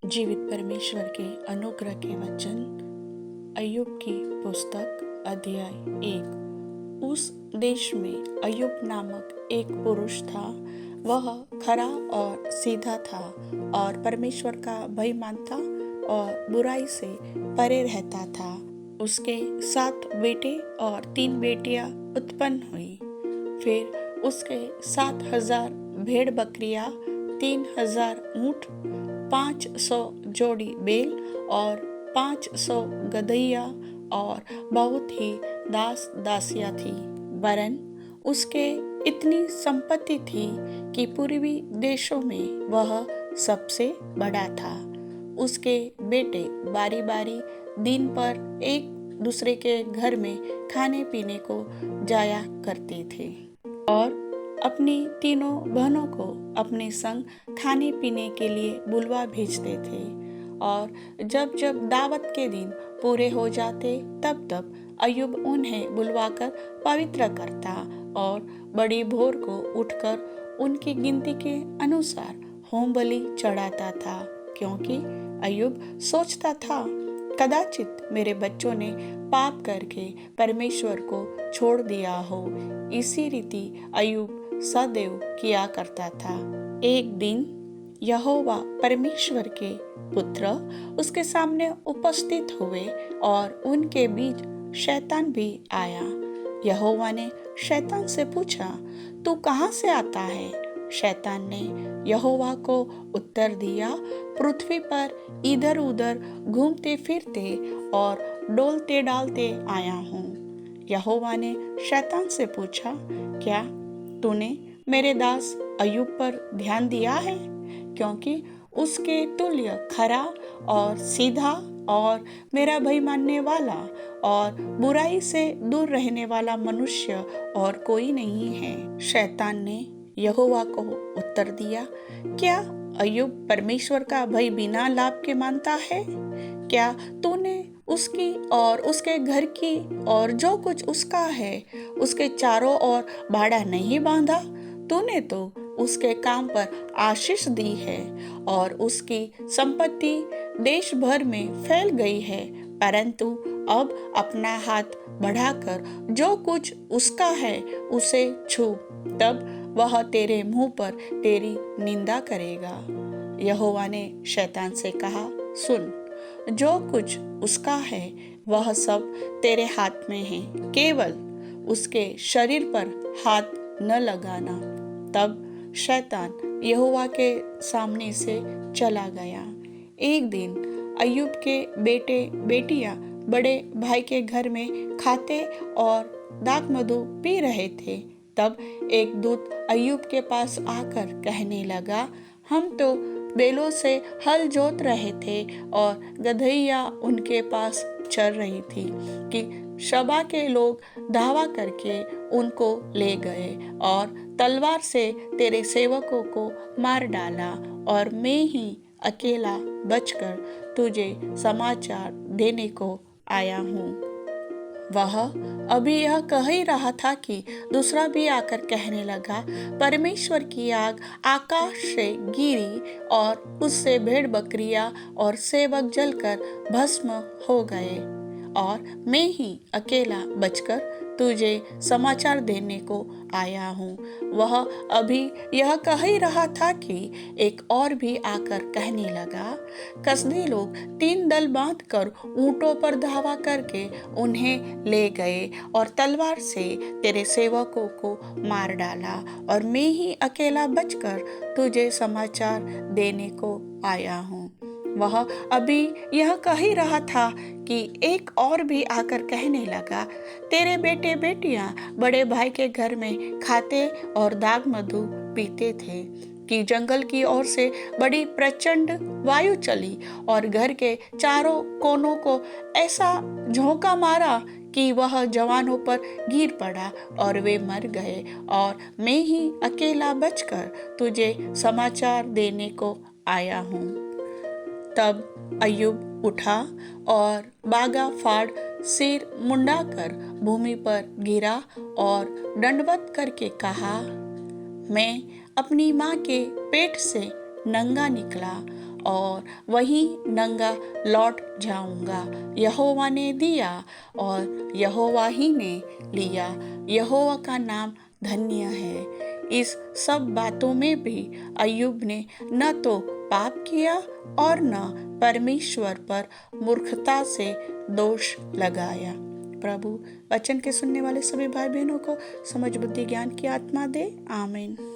जीवित परमेश्वर के अनुग्रह के वचन। अय्यूब की पुस्तक अध्याय 1। उस देश में अय्यूब नामक एक पुरुष था। वह खरा और सीधा था और परमेश्वर का भय मानता और बुराई से परे रहता था। उसके 7 बेटे और 3 बेटियां उत्पन्न हुई। फिर उसके 7,000 भेड़ बकरियां, 3,000 ऊंट, 500 जोड़ी बैल और 500 गदहिया और बहुत ही दास दासियां थी। वरन उसके इतनी संपत्ति थी कि पूर्वी देशों में वह सबसे बड़ा था। उसके बेटे बारी बारी दिन पर एक दूसरे के घर में खाने पीने को जाया करते थे और अपनी तीनों बहनों को अपने संग खाने पीने के लिए बुलवा भेजते थे। और जब जब दावत के दिन पूरे हो जाते तब तब अय्यूब उन्हें बुलवाकर पवित्र करता और बड़ी भोर को उठकर उनकी गिनती के अनुसार होम बलि चढ़ाता था, क्योंकि अय्यूब सोचता था कदाचित मेरे बच्चों ने पाप करके परमेश्वर को छोड़ दिया हो। इसी रीति अय्यूब सदैव किया करता था। एक दिन यहोवा परमेश्वर के पुत्र उसके सामने उपस्थित हुए और उनके बीच शैतान भी आया। यहोवा ने शैतान से पूछा, तू कहाँ से आता है? शैतान ने यहोवा को उत्तर दिया, पृथ्वी पर इधर उधर घूमते फिरते और डोलते डालते आया हूँ। यहोवा ने शैतान से पूछा, क्या तूने मेरे दास अय्यूब पर ध्यान दिया है? क्योंकि उसके तुल्य खरा और सीधा और मेरा भय मानने वाला और बुराई से दूर रहने वाला मनुष्य और कोई नहीं है। शैतान ने यहोवा को उत्तर दिया, क्या अय्यूब परमेश्वर का भय बिना लाभ के मानता है? क्या तूने उसकी और उसके घर की और जो कुछ उसका है उसके चारों ओर बाड़ा नहीं बांधा? तूने तो उसके काम पर आशीष दी है और उसकी संपत्ति देश भर में फैल गई है, परंतु अब अपना हाथ बढ़ाकर जो कुछ उसका है उसे छू, तब वह तेरे मुंह पर तेरी निंदा करेगा। यहोवा ने शैतान से कहा, सुन, जो कुछ उसका है वह सब तेरे हाथ में है, केवल उसके शरीर पर हाथ न लगाना। तब शैतान यहोवा के सामने से चला गया। एक दिन अय्यूब के बेटे बेटियां बड़े भाई के घर में खाते और दाख मधु पी रहे थे। तब एक दूत अय्यूब के पास आकर कहने लगा, हम तो बैलों से हल जोत रहे थे और गदहिया उनके पास चर रही थी कि शबा के लोग धावा करके उनको ले गए और तलवार से तेरे सेवकों को मार डाला, और मैं ही अकेला बचकर तुझे समाचार देने को आया हूँ। वह अभी यह कह ही रहा था कि दूसरा भी आकर कहने लगा, परमेश्वर की आग आकाश से गिरी और उससे भेड़ बकरियां और सेवक जलकर भस्म हो गए, और मैं ही अकेला बचकर तुझे समाचार देने को आया हूँ। वह अभी यह कह ही रहा था कि एक और भी आकर कहने लगा, कसदी लोग 3 दल बांधकर ऊंटों पर धावा करके उन्हें ले गए और तलवार से तेरे सेवकों को मार डाला, और मैं ही अकेला बचकर तुझे समाचार देने को आया हूँ। वह अभी यह कह ही रहा था कि एक और भी आकर कहने लगा, तेरे बेटे बेटियां बड़े भाई के घर में खाते और दाख मधु पीते थे कि जंगल की ओर से बड़ी प्रचंड वायु चली और घर के चारों कोनों को ऐसा झोंका मारा कि वह जवानों पर गिर पड़ा और वे मर गए, और मैं ही अकेला बचकर तुझे समाचार देने को आया हूँ। तब अय्यूब उठा और बागा फाड़ सिर मुंडाकर भूमि पर गिरा और दंडवत करके कहा, मैं अपनी माँ के पेट से नंगा निकला और वहीं नंगा लौट जाऊंगा। यहोवा ने दिया और यहोवा ही ने लिया। यहोवा का नाम धन्य है। इस सब बातों में भी अय्यूब ने न तो पाप किया और न परमेश्वर पर मूर्खता से दोष लगाया। प्रभु वचन के सुनने वाले सभी भाई बहनों को समझ बुद्धि ज्ञान की आत्मा दे। आमीन।